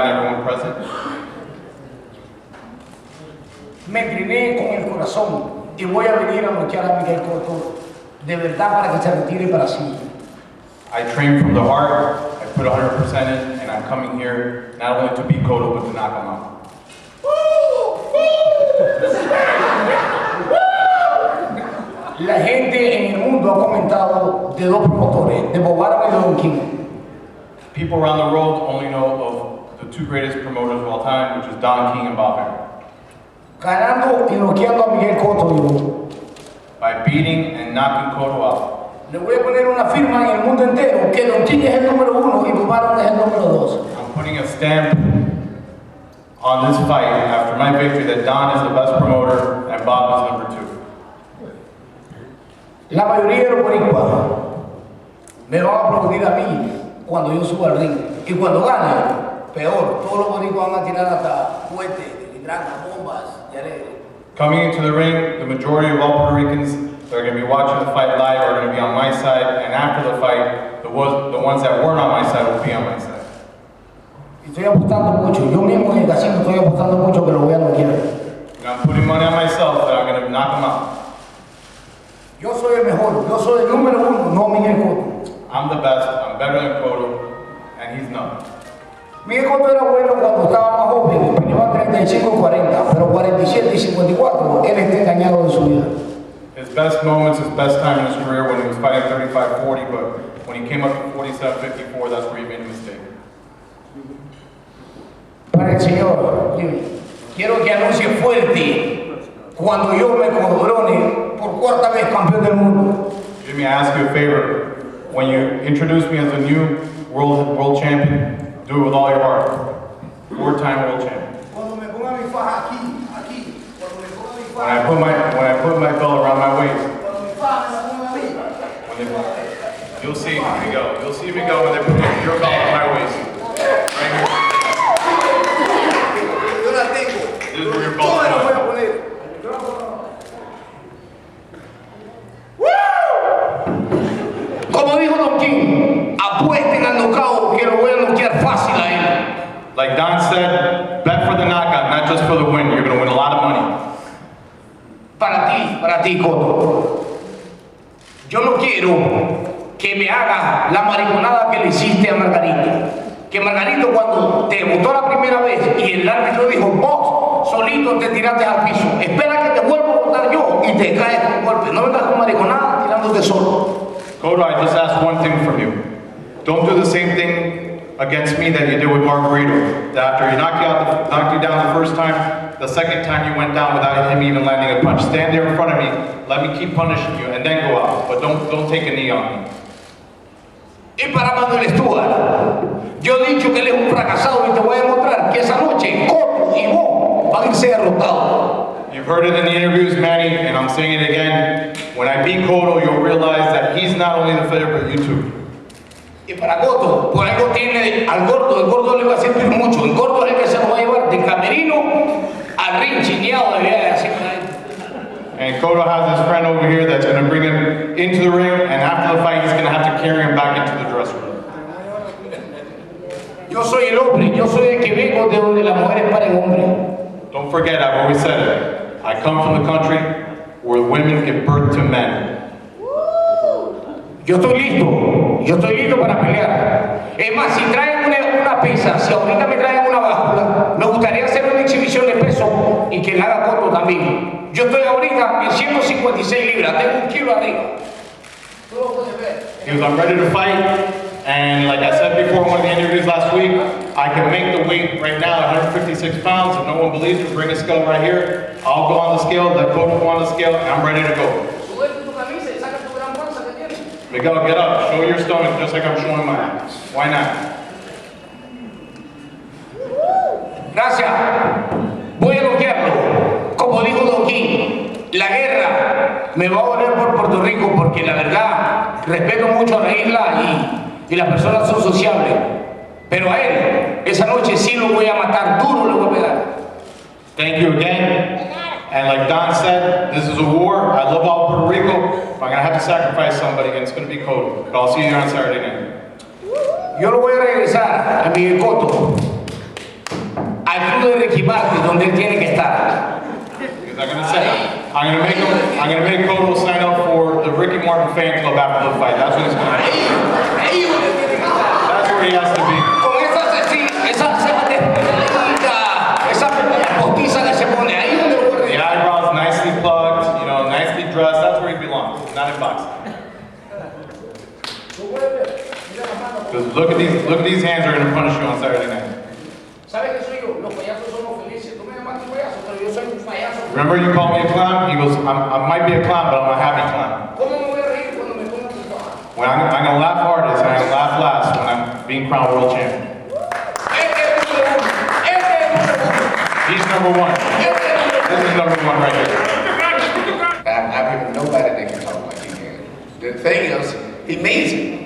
and everyone present. Me incliné con el corazón y voy a venir a noquear a Miguel Cotto de verdad para que se retire para siempre. I trained from the heart, I put 100% in, and I'm coming here not only to beat Cotto, but to knock him out. La gente en el mundo ha comentado de dos promotores, de Bobaro y de Don King. People around the world only know of the two greatest promoters of all time, which is Don King and Bob Arum. Ganando y noqueando a Miguel Cotto. By beating and knocking Cotto out. Le voy a poner una firma en el mundo entero que Don King es el número 1 y Bobaro es el número 2. I'm putting a stamp on this fight after my victory that Don is the best promoter and Bob is number 2. La mayoría de los boricuas me van a aplaudir a mí cuando yo suba al ring. Y cuando gane, peor, todos los boricuas van a tirar hasta cohetes, hidrantes, bombas y alegre. Coming into the ring, the majority of all Puerto Ricans that are going to be watching the fight live are going to be on my side, and after the fight, the ones that weren't on my side will be on my side. Estoy apostando mucho, yo mismo en el casino estoy apostando mucho que lo voy a noquear. And I'm putting money on myself that I'm going to knock him out. Yo soy el mejor, yo soy el número 1, no Miguel Cotto. I'm the best, I'm better than Cotto, and he's not. Miguel Cotto era bueno cuando estaba más joven, peleaba 35 y 40, pero 47 y 54, él está engañado de su vida. His best moments, his best time in his career when he was fighting 35-40, but when he came up to 47-54, that's where he made a mistake. Para el Señor, quiero que anuncie fuerte cuando yo me corone por cuarta vez campeón del mundo. Jimmy, I ask you a favor. When you introduce me as the new world champion, do it with all your heart. 4-time world champion. Cuando me ponga mi faja aquí, cuando me ponga mi When I put my belt around my waist. cuando mi faja me la ponga a mí. You'll see me go. You'll see me go when they put your belt on my waist. Right here. Yo la tengo. This is where your Yo belt's me la voy a going. poner. Como dijo Don King, apuesten al knockout que lo voy a noquear fácil a él. Like Don said, bet for the knockout, not just for the win. You're going to win a lot of money. Para ti, Cotto. Yo no quiero que me hagas la mariconada que le hiciste a Margarito. Que Margarito cuando te votó la primera vez y el árbitro dijo, vos solito te tiraste al piso. Espera que te vuelva a votar yo y te caes con golpe. No vengas con mariconada tirándote solo. Cotto, I just ask one thing from you. Don't do the same thing against me that you did with Margarito. That after he knocked you down the first time, the second time you went down without him even landing a punch. Stand there in front of me, let me keep punishing you, and then go out. But don't take a knee on me. Y para Manuel Stuart, yo he dicho que él es un fracasado y te voy a demostrar que esa noche Cotto y vos van a ser derrotados. You've heard it in the interviews, Manny, and I'm saying it again. When I beat Cotto, you'll realize that he's not only the fighter, but you too. Y para Cotto, por algo tiene al gordo, el gordo le va a sentir mucho. El gordo es el que se lo va a llevar de camerino al ring chineado de viaje así con él. And Cotto has his friend over here that's going to bring him into the ring, and after the fight, he's going to have to carry him back into the dressing room. Yo soy el hombre, yo soy el que vengo de donde las mujeres paren hombre. Don't forget, I've always said it. I come from the country where women give birth to men. Yo estoy listo para pelear. Es más, si traen una pesa, si ahorita me traen una báscula, me gustaría hacer una exhibición de peso y que la haga Cotto también. Yo estoy ahorita en 156 libras, tengo 1 kilo arriba. Tú lo puedes ver. Because I'm ready to fight, and like I said before in one of the interviews last week, I can make the weight right now 156 pounds. If no one believes me, bring a scale right here. I'll go on the scale, let Cotto go on the scale, and I'm ready to go. Miguel, get up, show your stomach just like I'm showing mine. Why not? Gracias. Voy a noquearlo. Como dijo Don King, la guerra me va a volver por Puerto Rico porque la verdad respeto mucho a la isla y las personas son sociables. Pero a él, esa noche sí lo voy a matar, duro lo voy a pegar. Thank you again. And like Don said, this is a war. I love all Puerto Rico. If I'm going to have to sacrifice somebody, and it's going to be Cotto. But I'll see you there on Saturday night. Yo lo voy a regresar a Miguel Cotto llevarte donde él tiene que estar. Because I'm gonna make Cotto sign up for the Ricky Martin fan club after the fight. That's what he's gonna do. Ahí donde tiene que estar. That's where he has to be. Con esa postiza que se pone ahí donde lo The eyebrows nicely plugged, you know, nicely dressed. That's where he belongs, not in boxing. Because look at these hands are gonna punish you on Saturday night. ¿Sabes qué soy yo? Los payasos somos felices. Tú me llamaste payaso, pero yo soy un payaso. Remember you called me a clown? He goes, I might be a clown, but I'm a happy clown. ¿Cómo me voy a reír cuando me pongo tu trabajo? When I'm gonna laugh hardest and I'm gonna laugh last when I'm being crowned world champion. He's number one. This is number one right here. I've heard nobody that can talk like he can. The thing is, he means it.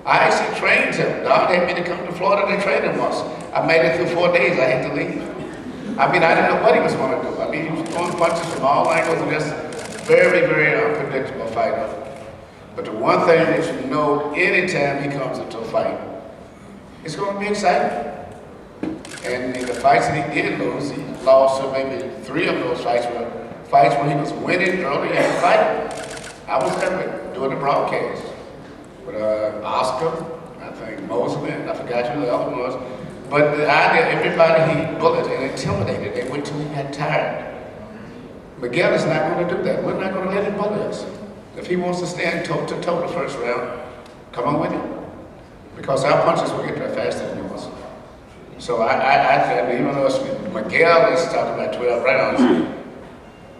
I actually trained him. God had me to come to Florida to train him once. I made it through 4 days. I had to leave. I mean, I didn't know what he was going to do. I mean, he was throwing punches from all angles and just very, very unpredictable fighter. But the one thing that you know, anytime he comes into a fight, it's going to be exciting. And in the fights that he did lose, he lost to maybe 3 of those fights were fights where he was winning early in the fight. I was there doing the broadcast with Oscar, I think Mosley, I forgot who the other one was. But the idea, everybody he bullied and intimidated, they wait till he got tired. Miguel is not going to do that. We're not going to let him bully us. If he wants to stand toe-to-toe the first round, come on with him. Because our punches will get there faster than yours. So I even though Miguel is talking about 12 rounds,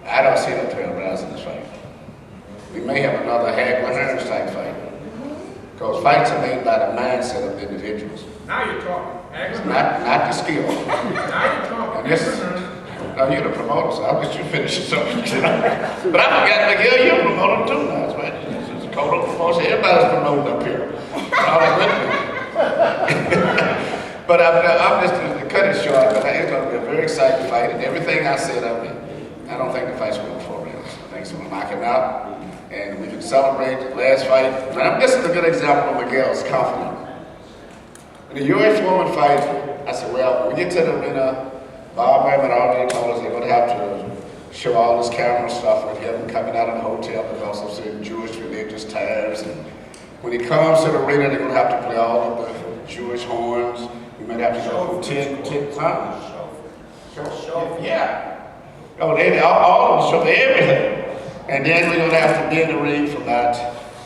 I don't see no 12 rounds in this fight. We may have another Hagler-Hearns type fight. Because fights are made by the mindset of individuals. Now you're talking. Not the skill. Now you're talking. And this is, now you're the promoter, so I'll let you finish it. But I forgot, Miguel, you're a promoter too now. That's right. This is Cotto promotion. Everybody's promoting up here. All that with me. But I'm just to cut it short, but it's going to be a very exciting fight. And everything I said, I don't think the fight's going to 4 rounds. I think it's going to knock him out. And we can celebrate the last fight. And this is a good example of Miguel's confidence. In the Yuri Foreman fight, I said, well, when we get to the arena, Bob Raymond already told us they're going to have to show all this camera stuff with him coming out of the hotel because of certain Jewish religious ties. And when he comes to the arena, they're going to have to play all of the Jewish horns. We might have to go 10 times. Yeah. Oh, they all of them show everything. And then we're going to have to be in the ring for about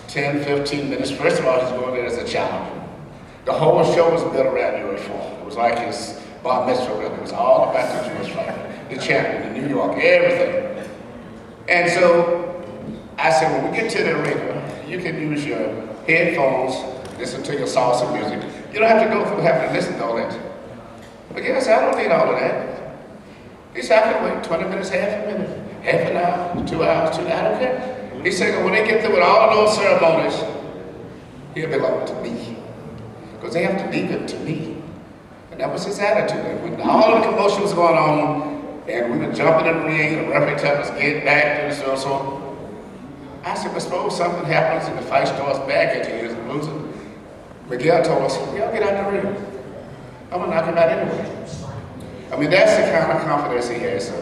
10, 15 minutes. First of all, he's going there as a challenger. The whole show was built around Yuri Foreman. It was like his bar mitzvah, really. It was all about the Jewish fighter, the champion, the New York, everything. And so I said, when we get to the arena, you can use your headphones, listen to your salsa music. You don't have to go through having to listen to all that. But yes, I don't need all of that. He said, I can wait 20 minutes, half a minute. Half an hour, 2 hours, I don't care. He said, when they get through with all of those ceremonies, he'll belong to me. Because they have to leave it to me. And that was his attitude. And when all of the commotion was going on, and we were jumping in the ring, and the referee telling us, get back to the so I said, but suppose something happens and the fight starts back at you and losing. Miguel told us, y'all get out the ring. I'm gonna knock him out anyway. I mean, that's the kind of confidence he has. So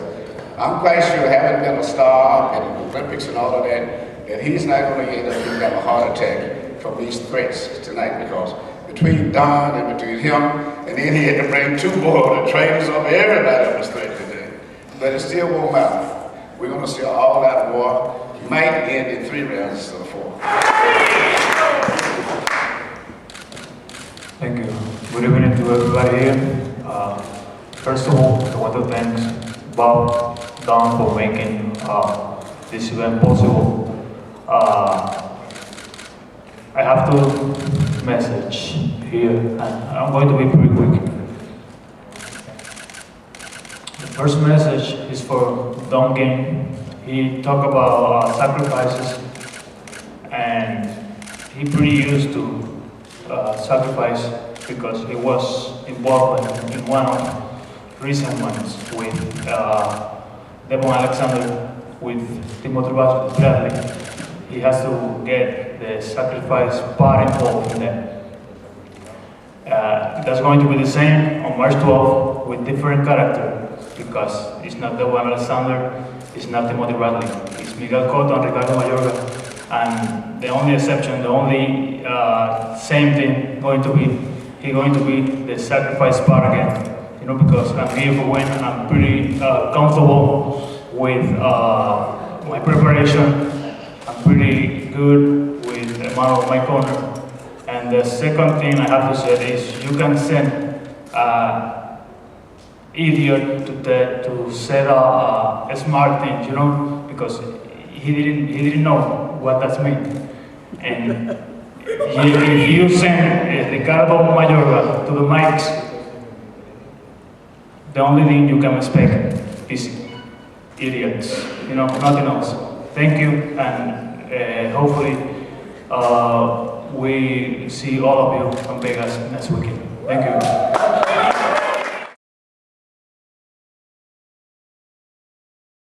I'm quite sure, having been a star in the Olympics and all of that he's not going to end up having a heart attack from these threats tonight, because between Don and between him, and then he had to bring 2 more, the trainers over, everybody was threatened today. But it still won't matter. We're going to see an all-out war. It might end in 3 rounds instead of 4. Thank you. Good evening to everybody here. First of all, I want to thank Bob, Don for making this event possible. I have 2 messages here, and I'm going to be pretty quick. The first message is for Don King. He talked about sacrifices, and he pretty used to sacrifice because he was involved in one of recent ones with Devon Alexander, with Timothy Bradley. He has to get the sacrifice part involved in that. That's going to be the same on March 12th with different character, because it's not the one Alexander, it's not Timothy Bradley, it's Miguel Cotto and Ricardo Mayorga. And the only exception, the only same thing he's going to be the sacrifice part again. You know, because I'm here for win and I'm pretty comfortable with my preparation. I'm pretty good with the amount of my corner. And the second thing I have to say is you can send idiot to set a smart thing, you know, because he didn't know what that means. And if you send Ricardo Mayorga to the mics, the only thing you can expect is idiots, you know, nothing else. Thank you, and hopefully we see all of you on Vegas next weekend. Thank you.